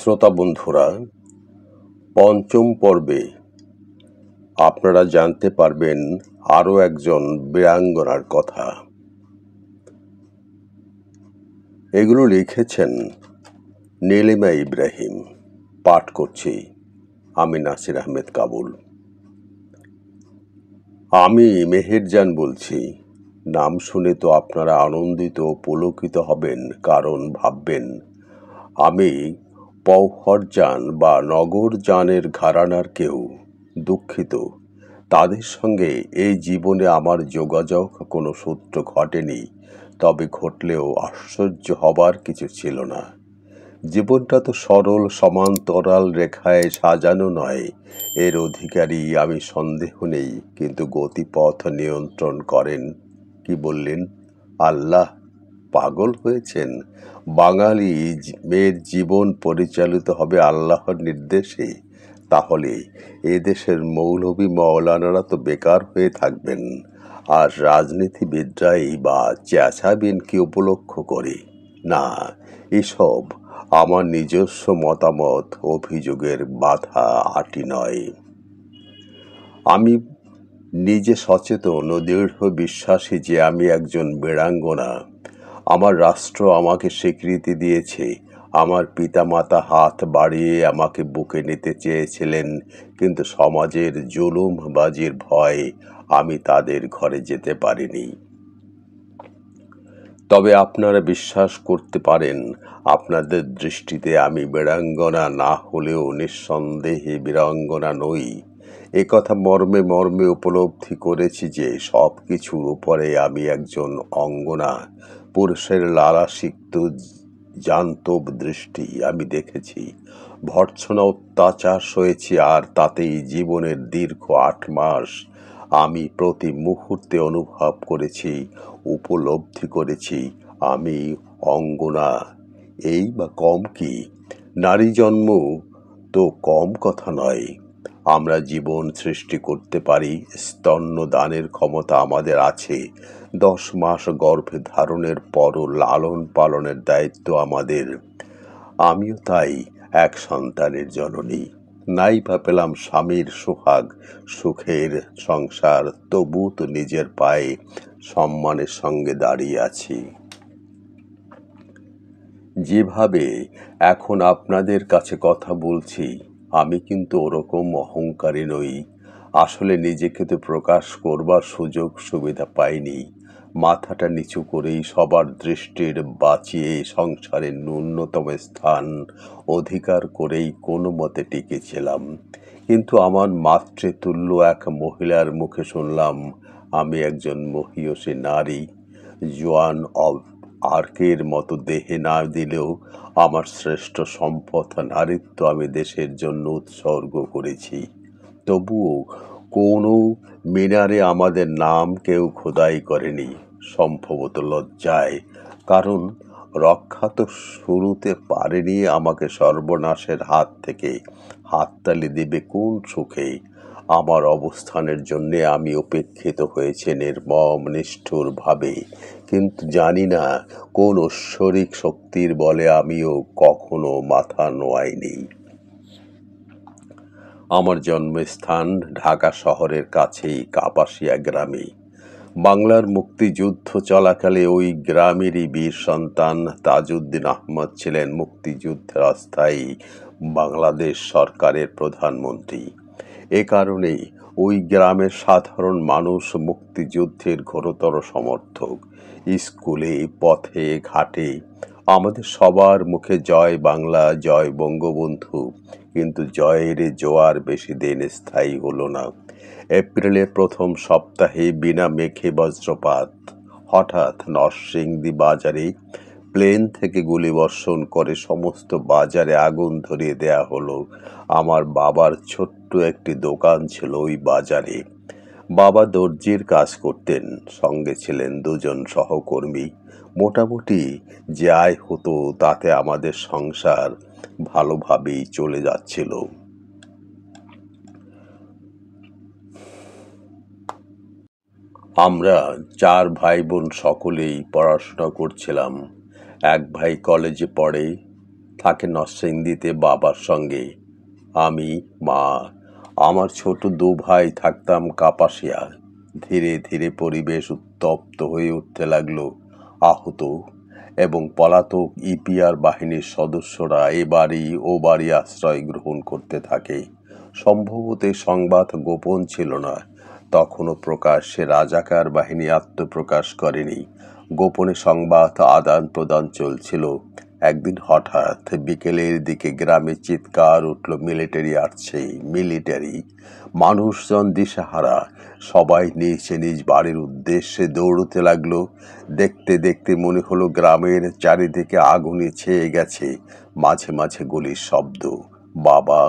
শ্রোতা বন্ধুরা, পঞ্চম পর্বে আপনারা জানতে পারবেন আরও একজন বীরাঙ্গনার কথা। এগুলো লিখেছেন নীলিমা ইব্রাহিম। পাঠ করছি আমি নাসির আহমেদ কাবুল। আমি মেহেরজান বলছি। নাম শুনে তো আপনারা আনন্দিত ও পুলকিত হবেন, কারণ ভাববেন আমি পৌহরজান বা নগরজানের ঘরানার কেউ। দুঃখিত, তাদের সঙ্গে এই জীবনে আমার যোগাযোগ কোনো সূত্র ঘটেনি, তবে ঘটলেও আশ্চর্য হবার কিছু ছিল না। জীবনটা তো সরল সমান্তরাল রেখায় সাজানো নয়, এর অধিকারী আমি সন্দেহ নেই, কিন্তু গতিপথ নিয়ন্ত্রণ করেন কি বললেন? আল্লাহ। পাগল হয়েছেন? বাঙালি মেয়ের জীবন পরিচালিত হবে আল্লাহর নির্দেশে। তাহলে এদেশের মৌলভী মওলানারা তো বেকার হয়ে থাকবেন, আর রাজনীতিবিদরাই বা চেঁচাবেন কি উপলক্ষ করে? না, এসব আমার নিজস্ব মতামত, অভিযোগের বাধা আঁটি নয়। আমি নিজে সচেতন ও দৃঢ় বিশ্বাসী যে আমি একজন বীরাঙ্গনা। আমার রাষ্ট্র আমাকে স্বীকৃতি দিয়েছে। আমার পিতামাতা হাত বাড়িয়ে আমাকে বুকে নিতে চেয়েছিলেন, কিন্তু সমাজের জুলুমবাজির ভয়ে আমি তাদের ঘরে যেতে পারিনি। তবে আপনারা বিশ্বাস করতে পারেন, আপনাদের দৃষ্টিতে আমি বীরাঙ্গনা না হলেও নিঃসন্দেহে বীরাঙ্গনা নই। একথা মর্মে মর্মে উপলব্ধি করেছি যে সব কিছুর উপরে আমি একজন অঙ্গনা। পুরুষের লালাসিক্ত জান্তব দৃষ্টি আমি দেখেছি, ভর্ৎসনা অত্যাচার সয়েছি, আর তাতেই জীবনের দীর্ঘ 8 মাস আমি প্রতি মুহূর্তে অনুভব করেছি, উপলব্ধি করেছি আমি অঙ্গনা। এই বা কম কি? নারী জন্ম তো কম কথা নয়। আমরা জীবন সৃষ্টি করতে পারি, স্তন্যদানের ক্ষমতা আমাদের আছে। 10 মাস গর্ভে ধারণের পরও লালন পালনের দায়িত্ব আমাদের। আমিও তাই এক সন্তানের জননী। নাই বা পেলাম স্বামীর সোহাগ, সুখের সংসার, তবু তো নিজের পায়ে সম্মানের সঙ্গে দাঁড়িয়ে আছি। যেভাবে এখন আপনাদের কাছে কথা বলছি, আমি কিন্তু ওরকম অহংকারী নই। আসলে নিজেকে তো প্রকাশ করবার সুযোগ সুবিধা পাইনি। মাথাটা নিচু করেই সবার দৃষ্টির বাঁচিয়ে সংসারের ন্যূনতম স্থান অধিকার করেই কোনো মতে টিকেছিলাম। কিন্তু আমার মাতৃতুল্য এক মহিলার মুখে শুনলাম আমি একজন মহীয়সী নারী। জোয়ান অব আর্কের মতো দেহে না দিলেও আমার শ্রেষ্ঠ সম্পদ নারীত্ব আমি দেশের জন্য উৎসর্গ করেছি। তবুও কোনো মিনারে আমাদের নাম কেউ খোদাই করেনি, সম্ভবত লজ্জায়। কারণ রক্ষা তো শুরুতে পারেনি আমাকে সর্বনাশের হাত থেকে। হাততালি দেবে কোন সুখে? আমার অবস্থানের জন্যে আমি উপেক্ষিত হয়েছে নির্মম নিষ্ঠুরভাবে, কিন্তু জানি না কোন ঐশ্বরিক শক্তির বলে আমিও কখনো মাথা নোয়াইনি। আমার জন্মস্থান ঢাকা শহরের কাছেই কাপাসিয়া গ্রামে। বাংলার মুক্তিযুদ্ধ চলাকালে ওই গ্রামেরই বীর সন্তান তাজউদ্দিন আহমদ ছিলেন মুক্তিযুদ্ধের অস্থায়ী বাংলাদেশ সরকারের প্রধানমন্ত্রী। এ কারণেই ওই গ্রামের সাধারণ মানুষ মুক্তিযুদ্ধের ঘোরতর সমর্থক। স্কুলে, পথে, ঘাটে আমাদের সবার মুখে জয় বাংলা, জয় বঙ্গবন্ধু। কিন্তু জয়ের জোয়ার বেশি দিন স্থায়ী হলো না। এপ্রিলের প্রথম সপ্তাহে বিনা মেঘে বজ্রপাত। হঠাৎ নরসিংদী বাজারে প্লেন থেকে গুলিবর্ষণ করে সমস্ত বাজারে আগুন ধরিয়ে দেয়া হলো। আমার বাবার ছোট্ট একটি দোকান ছিল ওই বাজারে। বাবা দর্জির কাজ করতেন, সঙ্গে ছিলেন 2 জন সহকর্মী। মোটামুটি যে আয় হতো তাতে আমাদের সংসার ভালোভাবেই চলে যাচ্ছিল। আমরা 4 ভাই বোন সকলেই পড়াশোনা করছিলাম। এক ভাই কলেজে পড়ে, থাকে নরসিংদীতে বাবার সঙ্গে। আমি, মা, আমার ছোট দু ভাই থাকতাম কাপাসিয়া। ধীরে ধীরে পরিবেশ উত্তপ্ত হয়ে উঠতে লাগলো। আহত এবং পলাতক ইপিআর বাহিনীর সদস্যরা এ বাড়ি ও বাড়ি আশ্রয় গ্রহণ করতে থাকে। সম্ভবত এই সংবাদ গোপন ছিল না। তখনও প্রকাশ্যে রাজাকার বাহিনী আত্মপ্রকাশ করেনি। গোপনে সংবাদ আদান প্রদান চলছিল। একদিন হঠাৎ বিকেলের দিকে গ্রামে চিৎকার উঠল, মিলিটারি আসছে, মিলিটারি। মানুষজন দিশাহারা, সবাই নিজ নিজ বাড়ির উদ্দেশ্যে দৌড়তে লাগলো। দেখতে দেখতে মনে হলো গ্রামের চারিদিকে আগুনে ছেয়ে গেছে। মাঝে মাঝে গুলির শব্দ। বাবা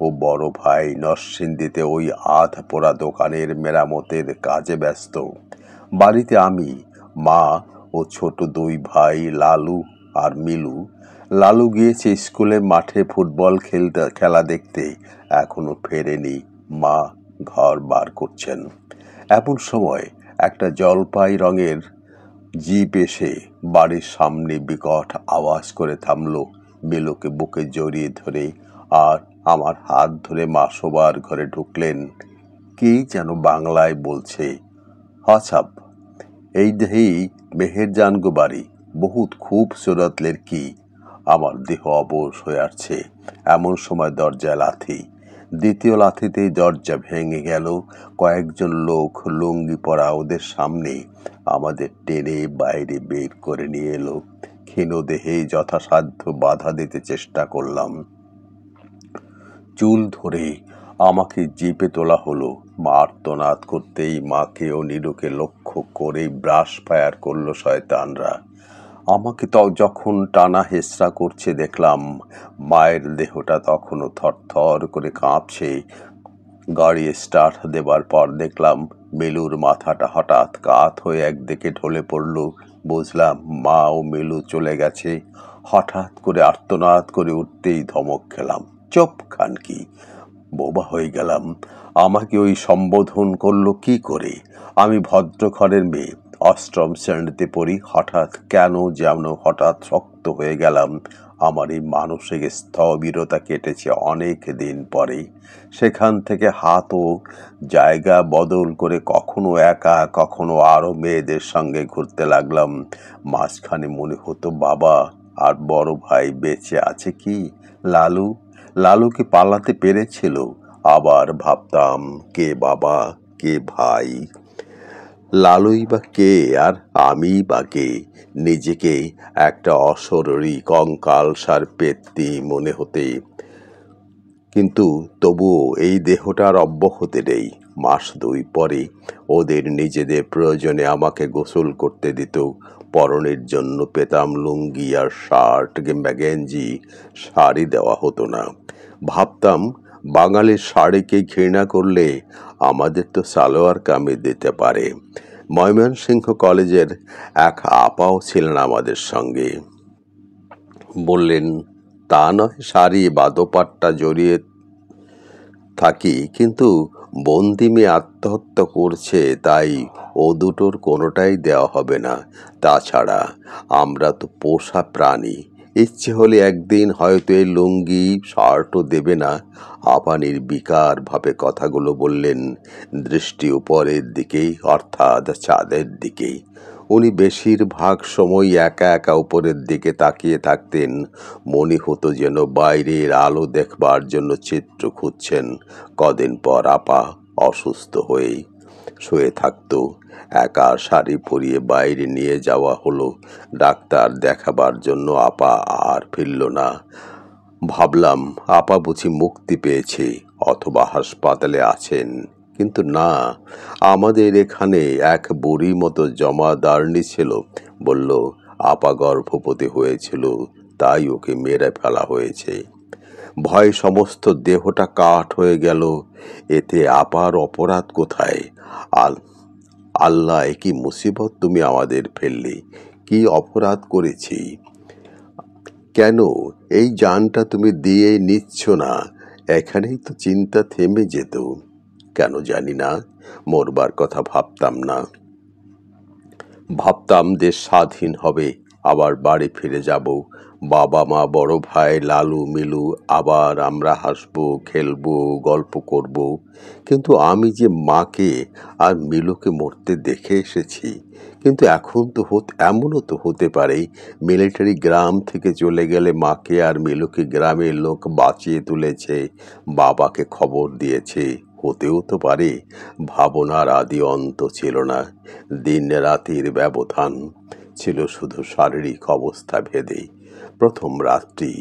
ও বড় ভাই নরসিংদীতে ওই আধা পোড়া দোকানের মেরামতের কাজে ব্যস্ত। বাড়িতে আমি, মা ও ছোট দুই ভাই লালু আর মিলু। লালু গিয়েছে স্কুলের মাঠে ফুটবল খেলা দেখতে, এখনো ফেরেনি। মা ঘর বার করছেন। এমন সময় একটা জলপাই রঙের জিপ এসে বাড়ির সামনে বিকট আওয়াজ করে থামলো। মিলুকে বুকে জড়িয়ে ধরে আর আমার হাত ধরে মা শোবার ঘরে ঢুকলেন। কি যেন বাংলায় বলছে, হসাব এই দেহি মেহেরজান গো বাড়ি, বহুত খুব সুরত লেরকি। আমার দেহ অবশ হয়ে আসছে। এমন সময় দরজায় লাথি। দ্বিতীয় লাথিতেই দরজা ভেঙে গেল। কয়েকজন লোক লুঙ্গি পরা ওদের সামনে আমাদের টেনে বাইরে বের করে নিয়ে এলো। ক্ষীণ দেহে যথাসাধ্য বাধা দিতে চেষ্টা করলাম। চুল ধরে আমাকে জিপে তোলা হলো। মা আর্তনাদ করতেই মাকে ও নীলুকে লক্ষ্য করেই ব্রাশ ফায়ার করলো শয়তানরা। আমাকে যখন টানা হেঁচড়া করছে দেখলাম, মায়ের দেহটা তখনও থরথর করে কাঁপছে। গাড়ি স্টার্ট দেবার পর দেখলাম মিলুর মাথাটা হঠাৎ কাত হয়ে একদিকে ঢলে পড়ল। বুঝলাম মা ও মিলু চলে গেছে। হঠাৎ করে আর্তনাদ করে উঠতেই ধমক খেলাম, চুপ খানকি। বোবা হয়ে গেলাম। আমাকে ওই সম্বোধন করলো কি করে? আমি ভদ্র ঘরের মেয়ে, অষ্টম শ্রেণীতে পড়ি। হঠাৎ কেন যেন হঠাৎ শক্ত হয়ে গেলাম। আমার এই মানসিক স্থবিরতা কেটেছে অনেক দিন পরে। সেখান থেকে হাত ও জায়গা বদল করে কখনো একা, কখনো আরো মেয়েদের সঙ্গে ঘুরতে লাগলাম। মাঝখানে মনে হতো বাবা আর বড় ভাই বেঁচে আছে কি? লালু কি পালাতে পেরেছিল? আবার ভাবতাম, কে বাবা, কে ভাই? লালুই বা কে আর আমি বা কে? নিজেকে একটা অশরীরী কঙ্কালসার পেত্নী মনে হতে। কিন্তু তবুও এই দেহটার অব্যাহতি নেই। মাস দুই পরে ওদের নিজেদের প্রয়োজনে আমাকে গোসল করতে দিত। পরনের জন্য পেতাম লুঙ্গি আর শার্ট কিংবা গেঞ্জি, শাড়ি দেওয়া হতো না। ভাবতাম বাঙালির শাড়িকে ঘৃণা করলে আমাদের তো সালোয়ার কামিজ দিতে পারে। ময়মনসিংহ কলেজের এক আপাও ছিলেন আমাদের সঙ্গে। বললেন, তা নয় শাড়ি বা দোপাট্টা জড়িয়ে থাকি, কিন্তু বন্দি মেয়ে আত্মহত্যা করছে, তাই ও দুটোর কোনোটাই দেওয়া হবে না। তাছাড়া আমরা তো পোষা প্রাণী, ইচ্ছে হলে একদিন হয়তো এই লুঙ্গি শার্টও দেবে না। আপা নির্বিকার ভাবে কথাগুলো বললেন, দৃষ্টি উপরের দিকেই, অর্থাৎ চাঁদের দিকেই। উনি বেশিরভাগ সময় একা একা উপরের দিকে তাকিয়ে থাকতেন। মনে হতো যেন বাইরের আলো দেখবার জন্য চিত্র খুঁজছেন। কদিন পর আপা অসুস্থ হয়ে শুয়ে থাকতো। একা শাড়ি পরিয়ে বাইরে নিয়ে যাওয়া হলো ডাক্তার দেখাবার জন্য। আপা আর ফিরল না। ভাবলাম আপা বুঝি মুক্তি পেয়েছে অথবা হাসপাতালে আছেন, কিন্তু না। আমাদের এখানে এক বুড়ি মতো জমাদারনি ছিল, বলল আপা গর্ভবতী হয়েছিল, তাই ওকে মেরে ফেলা হয়েছে। ভয় সমস্ত দেহটা কাঠ হয়ে গেল। এতে আপার অপরাধ কোথায়? আল্লাহ, কি মুসিবত তুমি আমাদের ফেললে! কি অপরাধ করেছি? কেন এই জানটা তুমি দিয়ে নিচ্ছ না? এখানেই তো চিন্তা থেমে যেত। কেন জানি না, মরবার কথা ভাবতাম না। ভাবতাম দেশ স্বাধীন হবে, আবার বাড়ি ফিরে যাব। বাবা মা বড় ভাই লালু মিলু, আবার আমরা হাসবো খেলবো গল্প করব। কিন্তু আমি যে মাকে আর মিলুকে মরতে দেখে এসেছি, কিন্তু এখন তো এমনও তো হতে পারে মিলিটারি গ্রাম থেকে চলে গেলে মাকে আর মিলুকে গ্রামের লোক বাঁচিয়ে তুলেছে, বাবাকে খবর দিয়েছে। হতেও তো পারে ভাবনার আদি অন্ত ছিল না, দিন রাতের ব্যবধান ছিল শুধু শারীরিক অবস্থা ভেদে। প্রথম রাত্রি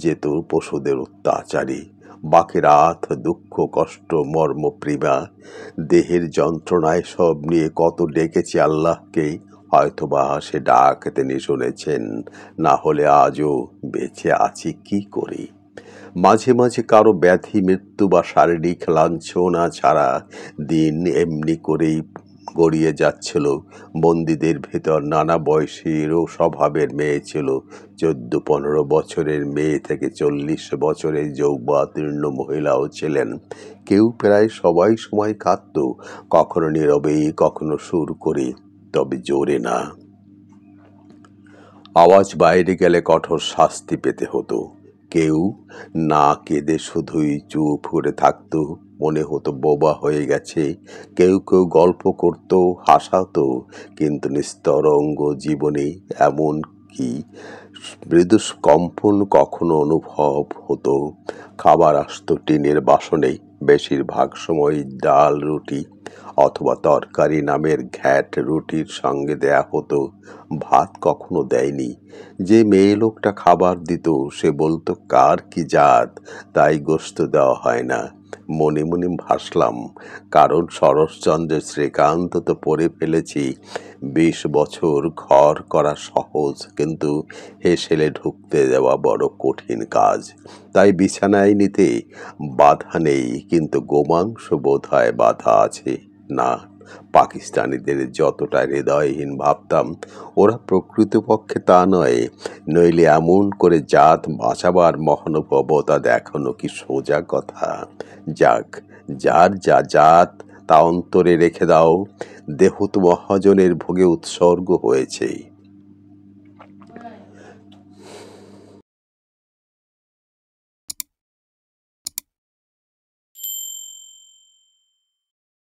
যেত পশুদের অত্যাচারী, বাকি রাত দুঃখ কষ্ট মর্মপ্রিমা। দেহের যন্ত্রণায় সব নিয়ে কত ডেকেছি আল্লাহকে, হয়তোবা সে ডাক তিনি শুনেছেন, না হলে আজও বেঁচে আছি কি করে। মাঝে মাঝে কারো ব্যাধি মৃত্যু বা শারীরিক লাঞ্ছনা ছাড়া দিন এমনি করেই গড়িয়ে যাচ্ছিল। বন্দীদের ভেতর নানা বয়সের ও স্বভাবের মেয়ে ছিল, 14-15 বছরের মেয়ে থেকে 40 বছরের যৌবনাতীর্ণ মহিলাও ছিলেন। কেউ প্রায় সবাই সময় কাঁদত, কখনো নীরবে কখনো সুর করে, তবে জোরে না। আওয়াজ বাইরে গেলে কঠোর শাস্তি পেতে হতো। কেউ না কেঁদে শুধুই চুপ করে থাকতো, মনে হতো বোবা হয়ে গেছে। কেউ কেউ গল্প করত, হাসাতো, কিন্তু নিস্তরঙ্গ জীবনে এমন কি মৃদু কম্পন কখনো অনুভব হতো। খাবার আসতো টিনের বাসনে, বেশিরভাগ সময় ডাল রুটি অথবা তরকারি নামের ঘ্যাট রুটির সঙ্গে দেয়া হতো, ভাত কখনো দেয়নি। যে মেয়ে লোকটা খাবার দিত সে বলতো কার কি জাত, তাই গোশত দেওয়া হয় না। মনে মনে ভাসলাম, কারণ শরৎচন্দ্রের শ্রীকান্ত তো পড়ে ফেলেছি, 20 বছর ঘর করা সহজ, কিন্তু হেসেলে ঢুকতে দেওয়া বড় কঠিন কাজ। তাই বিছানায় নিতে বাধা নেই, কিন্তু গোমাংস বোধ হয় বাধা আছে। না, পাকিস্তানিদের যতটা হৃদয়হীন ভাবতাম ওরা প্রকৃতপক্ষে তা নয়, নইলে এমন করে জাত বাঁচাবার মহানুভবতা দেখানো কি সোজা কথা। যাক, যার যা জাত তা অন্তরে রেখে দাও, দেহ তো মহাজনের ভোগে উৎসর্গ হয়েছে।